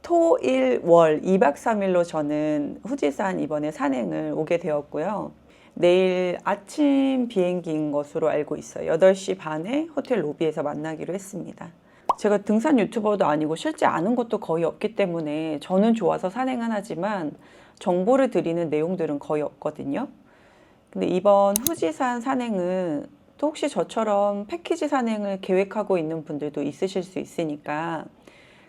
토, 일, 월 2박 3일로 저는 후지산 이번에 산행을 오게 되었고요. 내일 아침 비행기인 것으로 알고 있어요. 8시 반에 호텔 로비에서 만나기로 했습니다. 제가 등산 유튜버도 아니고 실제 아는 것도 거의 없기 때문에 저는 좋아서 산행은 하지만 정보를 드리는 내용들은 거의 없거든요. 근데 이번 후지산 산행은 또 혹시 저처럼 패키지 산행을 계획하고 있는 분들도 있으실 수 있으니까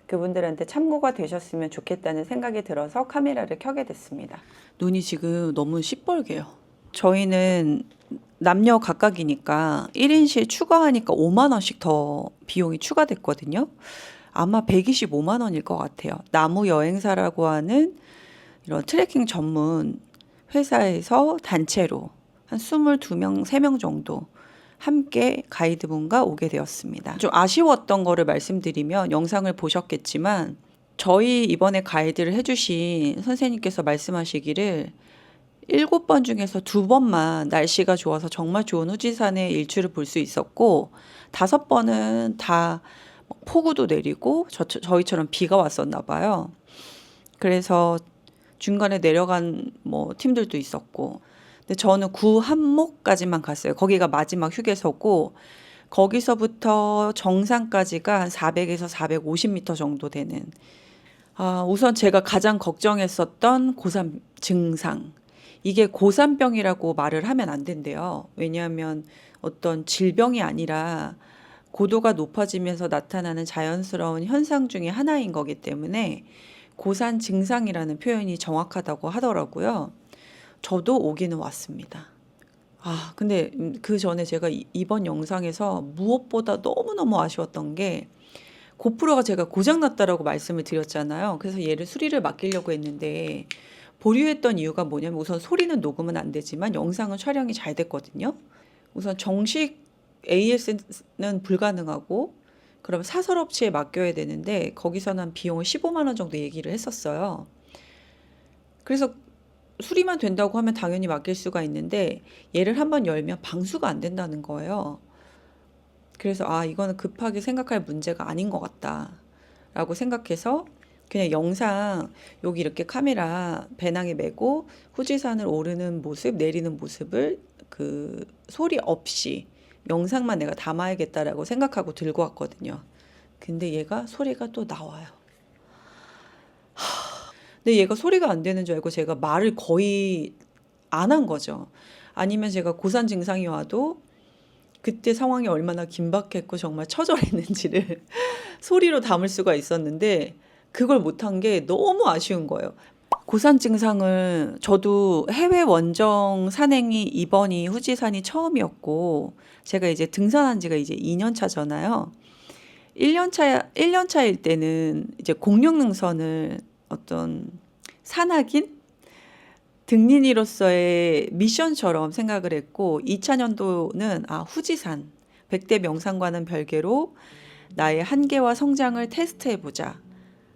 그분들한테 참고가 되셨으면 좋겠다는 생각이 들어서 카메라를 켜게 됐습니다. 눈이 지금 너무 시뻘개요. 저희는 남녀 각각이니까 1인실 추가하니까 5만 원씩 더 비용이 추가됐거든요. 아마 125만 원일 것 같아요. 나무 여행사라고 하는 이런 트레킹 전문 회사에서 단체로 한 22명, 3명 정도 함께 가이드분과 오게 되었습니다. 좀 아쉬웠던 거를 말씀드리면 영상을 보셨겠지만 저희 이번에 가이드를 해주신 선생님께서 말씀하시기를 7번 중에서 2번만 날씨가 좋아서 정말 좋은 후지산의 일출을 볼 수 있었고 5번은 다 폭우도 내리고 저희처럼 비가 왔었나 봐요. 그래서 중간에 내려간 팀들도 있었고 근데 저는 구한목까지만 갔어요. 거기가 마지막 휴게소고 거기서부터 정상까지가 한 400에서 450m 정도 되는 우선 제가 가장 걱정했었던 고산 증상 이게 고산병이라고 말을 하면 안 된대요. 왜냐하면 어떤 질병이 아니라 고도가 높아지면서 나타나는 자연스러운 현상 중에 하나인 거기 때문에 고산 증상이라는 표현이 정확하다고 하더라고요. 저도 오기는 왔습니다. 근데 그 전에 제가 이번 영상에서 무엇보다 너무너무 아쉬웠던 게 고프로가 제가 고장났다라고 말씀을 드렸잖아요. 그래서 얘를 수리를 맡기려고 했는데 보류했던 이유가 뭐냐면 우선 소리는 녹음은 안 되지만 영상은 촬영이 잘 됐거든요. 우선 정식 AS는 불가능하고 그럼 사설업체에 맡겨야 되는데 거기서는 한 비용을 15만 원 정도 얘기를 했었어요. 그래서 수리만 된다고 하면 당연히 맡길 수가 있는데 얘를 한번 열면 방수가 안 된다는 거예요. 그래서 이거는 급하게 생각할 문제가 아닌 것 같다라고 생각해서 그냥 영상 여기 이렇게 카메라 배낭에 메고 후지산을 오르는 모습 내리는 모습을 그 소리 없이 영상만 내가 담아야겠다라고 생각하고 들고 왔거든요. 근데 얘가 소리가 또 나와요. 근데 얘가 소리가 안 되는 줄 알고 제가 말을 거의 안 한 거죠. 아니면 제가 고산 증상이 와도 그때 상황이 얼마나 긴박했고 정말 처절했는지를 소리로 담을 수가 있었는데 그걸 못한 게 너무 아쉬운 거예요. 고산 증상을 저도 해외 원정 산행이 이번이 후지산이 처음이었고 제가 이제 등산한 지가 이제 2년 차잖아요. 1년 차일 때는 이제 공룡능선을 어떤 산악인 등린이로서의 미션처럼 생각을 했고 2차년도는 후지산 100대 명산과는 별개로 나의 한계와 성장을 테스트해보자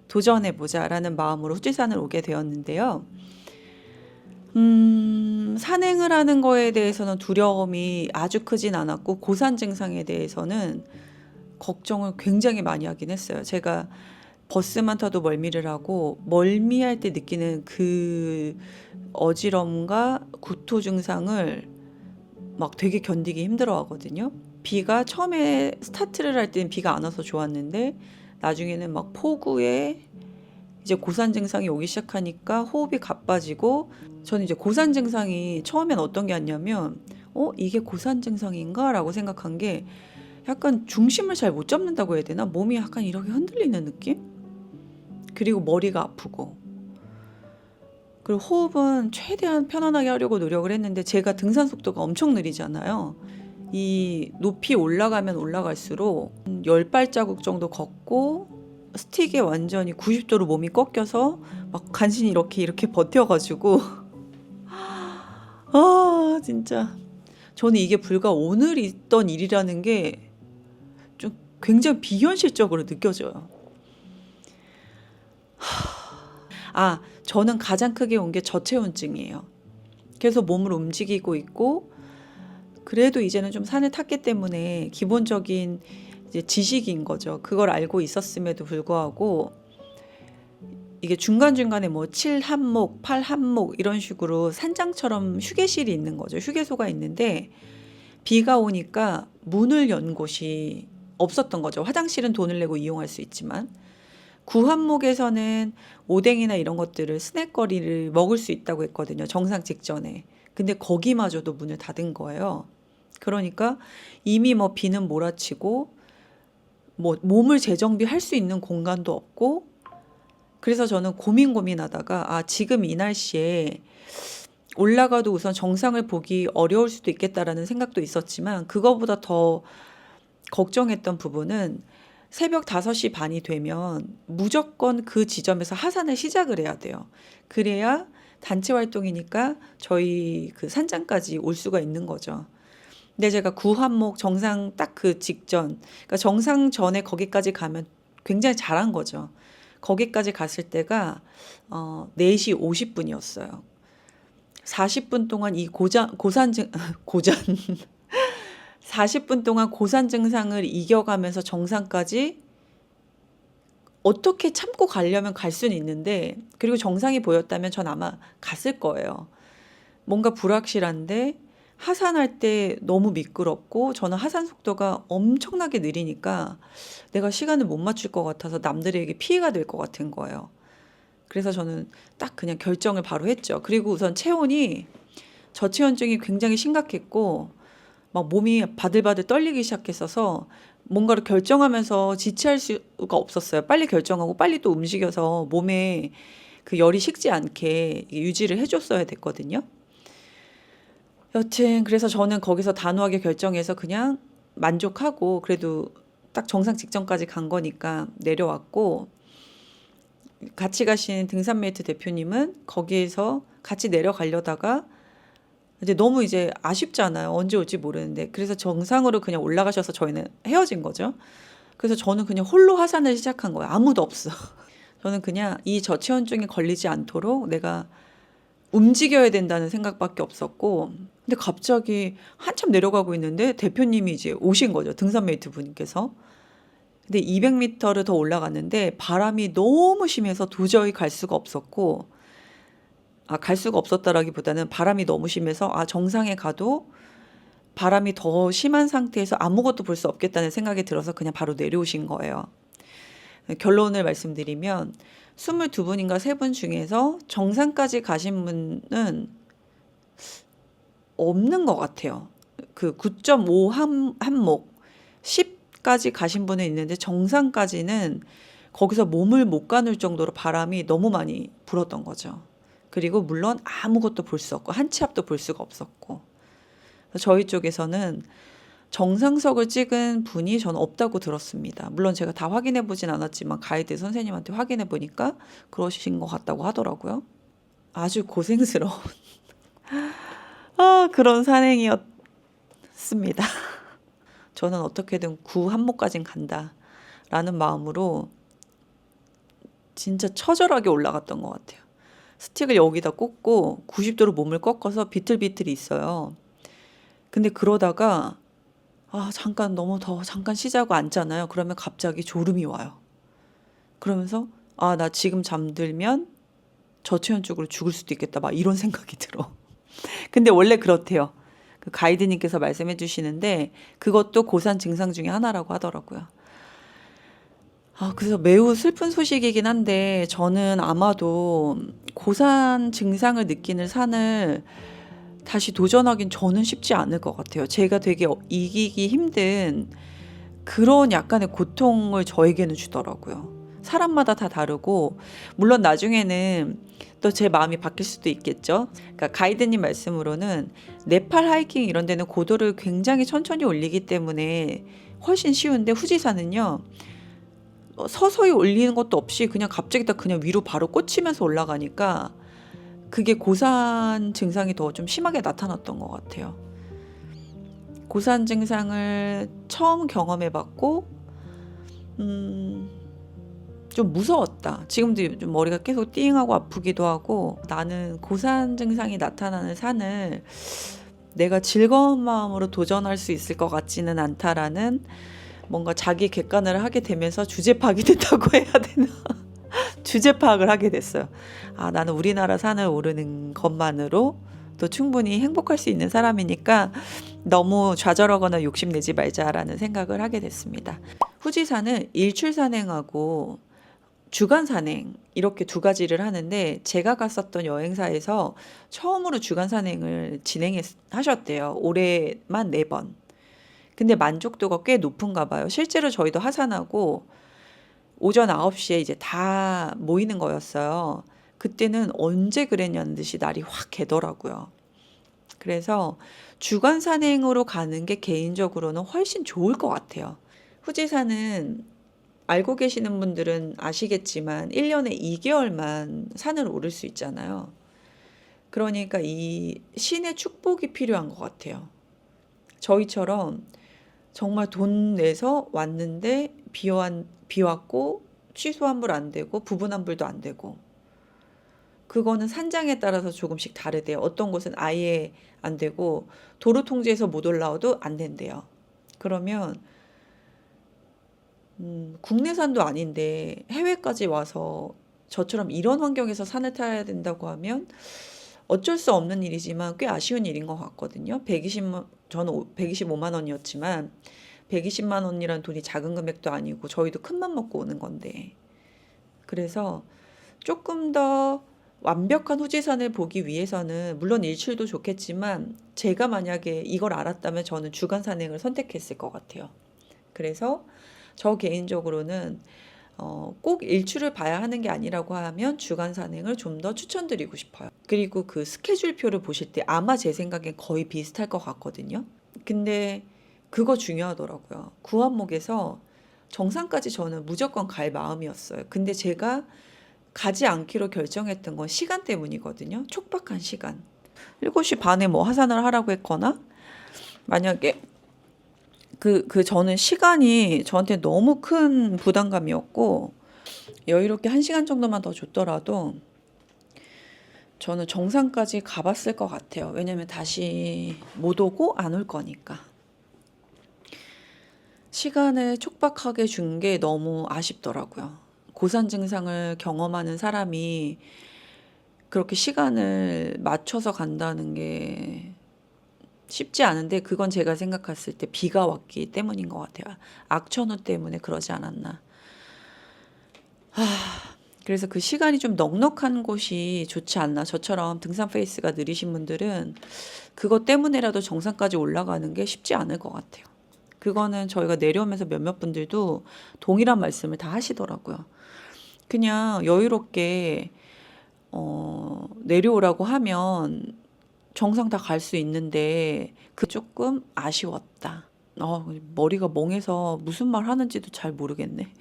도전해보자 라는 마음으로 후지산을 오게 되었는데요. 산행을 하는 거에 대해서는 두려움이 아주 크진 않았고 고산 증상에 대해서는 걱정을 굉장히 많이 하긴 했어요. 제가 버스만 타도 멀미를 하고 멀미할 때 느끼는 그 어지럼과 구토 증상을 막 되게 견디기 힘들어 하거든요. 비가 처음에 스타트를 할 때는 비가 안 와서 좋았는데 나중에는 막 폭우에 이제 고산 증상이 오기 시작하니까 호흡이 가빠지고 저는 이제 고산 증상이 처음엔 어떤 게 아니냐면 이게 고산 증상인가? 라고 생각한 게 약간 중심을 잘 못 잡는다고 해야 되나? 몸이 약간 이렇게 흔들리는 느낌? 그리고 머리가 아프고 그리고 호흡은 최대한 편안하게 하려고 노력을 했는데 제가 등산 속도가 엄청 느리잖아요. 이 높이 올라가면 올라갈수록 10발자국 정도 걷고 스틱에 완전히 90도로 몸이 꺾여서 막 간신히 이렇게 버텨가지고 진짜 저는 이게 불과 오늘 있던 일이라는 게 좀 굉장히 비현실적으로 느껴져요. 저는 가장 크게 온 게 저체온증이에요. 그래서 몸을 움직이고 있고 그래도 이제는 좀 산을 탔기 때문에 기본적인 이제 지식인 거죠. 그걸 알고 있었음에도 불구하고 이게 중간중간에 뭐 7한목, 8한목 이런 식으로 산장처럼 휴게실이 있는 거죠. 휴게소가 있는데 비가 오니까 문을 연 곳이 없었던 거죠. 화장실은 돈을 내고 이용할 수 있지만 구한목에서는 오뎅이나 이런 것들을 스낵거리를 먹을 수 있다고 했거든요. 정상 직전에. 근데 거기마저도 문을 닫은 거예요. 그러니까 이미 뭐 비는 몰아치고 뭐 몸을 재정비할 수 있는 공간도 없고 그래서 저는 고민하다가 지금 이 날씨에 올라가도 우선 정상을 보기 어려울 수도 있겠다라는 생각도 있었지만 그거보다 더 걱정했던 부분은 새벽 5시 반이 되면 무조건 그 지점에서 하산을 시작을 해야 돼요. 그래야 단체 활동이니까 저희 그 산장까지 올 수가 있는 거죠. 근데 제가 구한목 정상 딱 그 직전, 그러니까 정상 전에 거기까지 가면 굉장히 잘한 거죠. 거기까지 갔을 때가 4시 50분이었어요. 40분 동안 이 고산 40분 동안 고산 증상을 이겨가면서 정상까지 어떻게 참고 가려면 갈 수는 있는데 그리고 정상이 보였다면 전 아마 갔을 거예요. 뭔가 불확실한데 하산할 때 너무 미끄럽고 저는 하산 속도가 엄청나게 느리니까 내가 시간을 못 맞출 것 같아서 남들에게 피해가 될 것 같은 거예요. 그래서 저는 딱 그냥 결정을 바로 했죠. 그리고 우선 체온이 저체온증이 굉장히 심각했고 막 몸이 바들바들 떨리기 시작했어서 뭔가를 결정하면서 지체할 수가 없었어요. 빨리 결정하고 빨리 또 움직여서 몸에 그 열이 식지 않게 유지를 해줬어야 됐거든요. 여튼 그래서 저는 거기서 단호하게 결정해서 그냥 만족하고 그래도 딱 정상 직전까지 간 거니까 내려왔고 같이 가신 등산메이트 대표님은 거기에서 같이 내려가려다가 이제 너무 이제 아쉽잖아요. 언제 올지 모르는데. 그래서 정상으로 그냥 올라가셔서 저희는 헤어진 거죠. 그래서 저는 그냥 홀로 하산을 시작한 거예요. 아무도 없어. 저는 그냥 이 저체온증에 걸리지 않도록 내가 움직여야 된다는 생각밖에 없었고 근데 갑자기 한참 내려가고 있는데 대표님이 이제 오신 거죠. 등산메이트 분께서. 근데 200m를 더 올라갔는데 바람이 너무 심해서 도저히 갈 수가 없었고 갈 수가 없었다라기보다는 바람이 너무 심해서 정상에 가도 바람이 더 심한 상태에서 아무것도 볼 수 없겠다는 생각이 들어서 그냥 바로 내려오신 거예요. 결론을 말씀드리면 22분인가 3분 중에서 정상까지 가신 분은 없는 것 같아요. 그 9.5 한목 10까지 가신 분은 있는데 정상까지는 거기서 몸을 못 가눌 정도로 바람이 너무 많이 불었던 거죠. 그리고 물론 아무것도 볼 수 없고 한 치 앞도 볼 수가 없었고 저희 쪽에서는 정상석을 찍은 분이 저는 없다고 들었습니다. 물론 제가 다 확인해 보진 않았지만 가이드 선생님한테 확인해 보니까 그러신 것 같다고 하더라고요. 아주 고생스러운 그런 산행이었습니다. 저는 어떻게든 구한목까진 간다라는 마음으로 진짜 처절하게 올라갔던 것 같아요. 스틱을 여기다 꽂고 90도로 몸을 꺾어서 비틀비틀이 있어요. 근데 그러다가 잠깐 너무 더워 잠깐 쉬자고 앉잖아요. 그러면 갑자기 졸음이 와요. 그러면서 나 지금 잠들면 저체온증으로 죽을 수도 있겠다 막 이런 생각이 들어. 근데 원래 그렇대요. 그 가이드님께서 말씀해 주시는데 그것도 고산 증상 중에 하나라고 하더라고요. 그래서 매우 슬픈 소식이긴 한데 저는 아마도 고산 증상을 느끼는 산을 다시 도전하긴 저는 쉽지 않을 것 같아요. 제가 되게 이기기 힘든 그런 약간의 고통을 저에게는 주더라고요. 사람마다 다 다르고 물론 나중에는 또 제 마음이 바뀔 수도 있겠죠. 그러니까 가이드님 말씀으로는 네팔 하이킹 이런 데는 고도를 굉장히 천천히 올리기 때문에 훨씬 쉬운데 후지산은요. 서서히 올리는 것도 없이 그냥 갑자기 딱 그냥 위로 바로 꽂히면서 올라가니까 그게 고산 증상이 더 좀 심하게 나타났던 것 같아요. 고산 증상을 처음 경험해봤고 좀 무서웠다. 지금도 좀 머리가 계속 띵하고 아프기도 하고 나는 고산 증상이 나타나는 산을 내가 즐거운 마음으로 도전할 수 있을 것 같지는 않다라는 뭔가 자기 객관을 하게 되면서 주제 파악이 됐다고 해야 되나? 주제 파악을 하게 됐어요. 아, 나는 우리나라 산을 오르는 것만으로 또 충분히 행복할 수 있는 사람이니까 너무 좌절하거나 욕심내지 말자라는 생각을 하게 됐습니다. 후지산은 일출 산행하고 주간 산행 이렇게 두 가지를 하는데 제가 갔었던 여행사에서 처음으로 주간 산행을 하셨대요. 올해만 4번. 근데 만족도가 꽤 높은가 봐요. 실제로 저희도 하산하고 오전 9시에 이제 다 모이는 거였어요. 그때는 언제 그랬냐는 듯이 날이 확 개더라고요. 그래서 주간 산행으로 가는 게 개인적으로는 훨씬 좋을 것 같아요. 후지산은 알고 계시는 분들은 아시겠지만 1년에 2개월만 산을 오를 수 있잖아요. 그러니까 이 신의 축복이 필요한 것 같아요. 저희처럼 정말 돈 내서 왔는데 비 왔고 취소 환불 안 되고 부분 환불도 안 되고 그거는 산장에 따라서 조금씩 다르대요. 어떤 곳은 아예 안 되고 도로 통제에서 못 올라와도 안 된대요. 그러면 국내산도 아닌데 해외까지 와서 저처럼 이런 환경에서 산을 타야 된다고 하면 어쩔 수 없는 일이지만 꽤 아쉬운 일인 것 같거든요. 저는 125만 원이었지만 120만 원이란 돈이 작은 금액도 아니고 저희도 큰맘 먹고 오는 건데. 그래서 조금 더 완벽한 후지산을 보기 위해서는 물론 일출도 좋겠지만 제가 만약에 이걸 알았다면 저는 주간 산행을 선택했을 것 같아요. 그래서 저 개인적으로는 꼭 일출을 봐야 하는 게 아니라고 하면 주간 산행을 좀 더 추천드리고 싶어요. 그리고 그 스케줄표를 보실 때 아마 제 생각엔 거의 비슷할 것 같거든요. 근데 그거 중요하더라고요. 구한목에서 정상까지 저는 무조건 갈 마음이었어요. 근데 제가 가지 않기로 결정했던 건 시간 때문이거든요. 촉박한 시간. 7시 반에 뭐 하산을 하라고 했거나 만약에 저는 시간이 저한테 너무 큰 부담감이었고 여유롭게 1시간 정도만 더 줬더라도 저는 정상까지 가봤을 것 같아요. 왜냐면 다시 못 오고 안 올 거니까. 시간을 촉박하게 준 게 너무 아쉽더라고요. 고산 증상을 경험하는 사람이 그렇게 시간을 맞춰서 간다는 게 쉽지 않은데 그건 제가 생각했을 때 비가 왔기 때문인 것 같아요. 악천후 때문에 그러지 않았나. 그래서 그 시간이 좀 넉넉한 곳이 좋지 않나. 저처럼 등산 페이스가 느리신 분들은 그것 때문에라도 정상까지 올라가는 게 쉽지 않을 것 같아요. 그거는 저희가 내려오면서 몇몇 분들도 동일한 말씀을 다 하시더라고요. 그냥 여유롭게 내려오라고 하면 정상 다 갈 수 있는데 그 조금 아쉬웠다. 머리가 멍해서 무슨 말 하는지도 잘 모르겠네.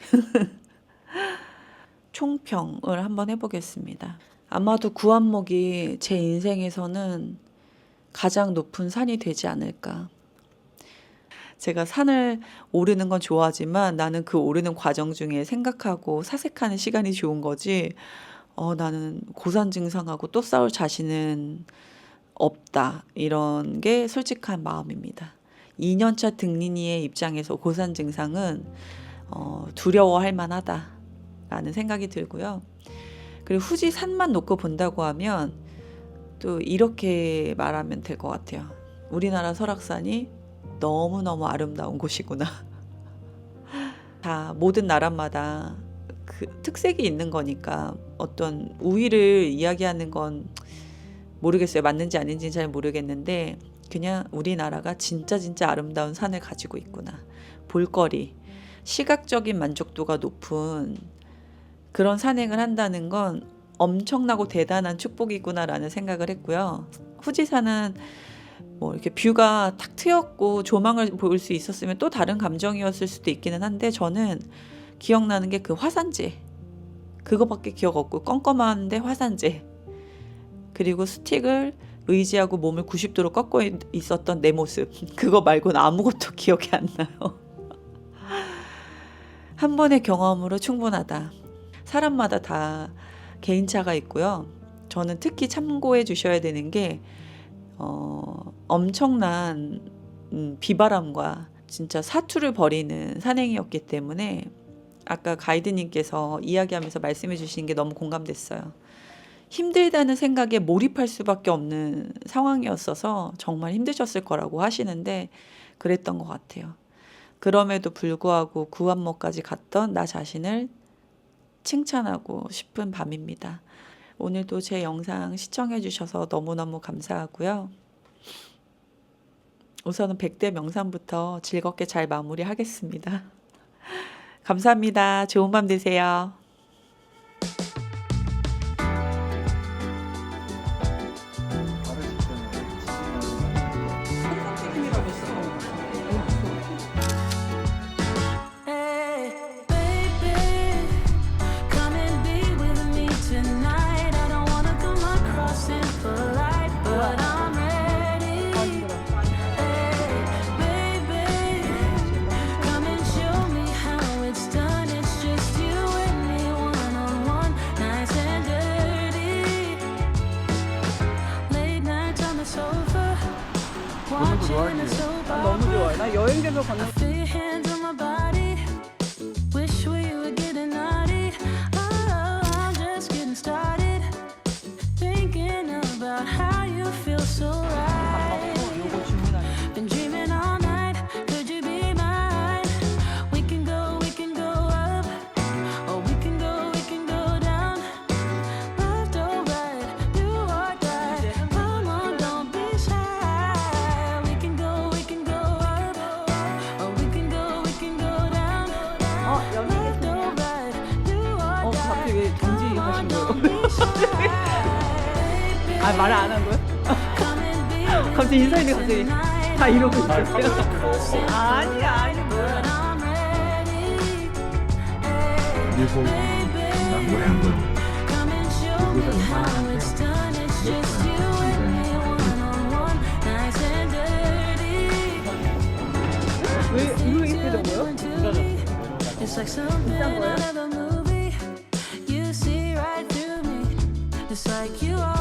총평을 한번 해보겠습니다. 아마도 구한목이 제 인생에서는 가장 높은 산이 되지 않을까. 제가 산을 오르는 건 좋아하지만 나는 그 오르는 과정 중에 생각하고 사색하는 시간이 좋은 거지. 나는 고산 증상하고 또 싸울 자신은 없다. 이런 게 솔직한 마음입니다. 2년차 등린이의 입장에서 고산 증상은 두려워할 만하다라는 생각이 들고요. 그리고 후지 산만 놓고 본다고 하면 또 이렇게 말하면 될 것 같아요. 우리나라 설악산이 너무너무 아름다운 곳이구나. 다 모든 나라마다 그 특색이 있는 거니까 어떤 우위를 이야기하는 건 모르겠어요. 맞는지 아닌지는 잘 모르겠는데 그냥 우리나라가 진짜 아름다운 산을 가지고 있구나. 볼거리, 시각적인 만족도가 높은 그런 산행을 한다는 건 엄청나고 대단한 축복이구나라는 생각을 했고요. 후지산은 뭐 이렇게 뷰가 탁 트였고 조망을 볼 수 있었으면 또 다른 감정이었을 수도 있기는 한데 저는 기억나는 게 그 화산재 그거밖에 기억 없고 껌껌한데 화산재 그리고 스틱을 의지하고 몸을 90도로 꺾고 있었던 내 모습 그거 말고는 아무것도 기억이 안 나요. 한 번의 경험으로 충분하다. 사람마다 다 개인차가 있고요. 저는 특히 참고해 주셔야 되는 게 엄청난 비바람과 진짜 사투를 벌이는 산행이었기 때문에 아까 가이드님께서 이야기하면서 말씀해 주신 게 너무 공감됐어요. 힘들다는 생각에 몰입할 수밖에 없는 상황이었어서 정말 힘드셨을 거라고 하시는데 그랬던 것 같아요. 그럼에도 불구하고 구한모까지 갔던 나 자신을 칭찬하고 싶은 밤입니다. 오늘도 제 영상 시청해 주셔서 너무너무 감사하고요. 우선은 100대 명상부터 즐겁게 잘 마무리하겠습니다. 감사합니다. 좋은 밤 되세요. 너무 좋아요. 나 여행지에서 걷는 요거 주문하는 갑자기 왜 정지하신 거예요? 아, 말을 안 한 거예요? 갑자기 인사했는데 갑자기 다 이러고 있었어요. 아니 뭐야. 일본 노래 한 번. 왜 이렇게 되는 거예요? 비싼 거예요? You see right through me, just like you are.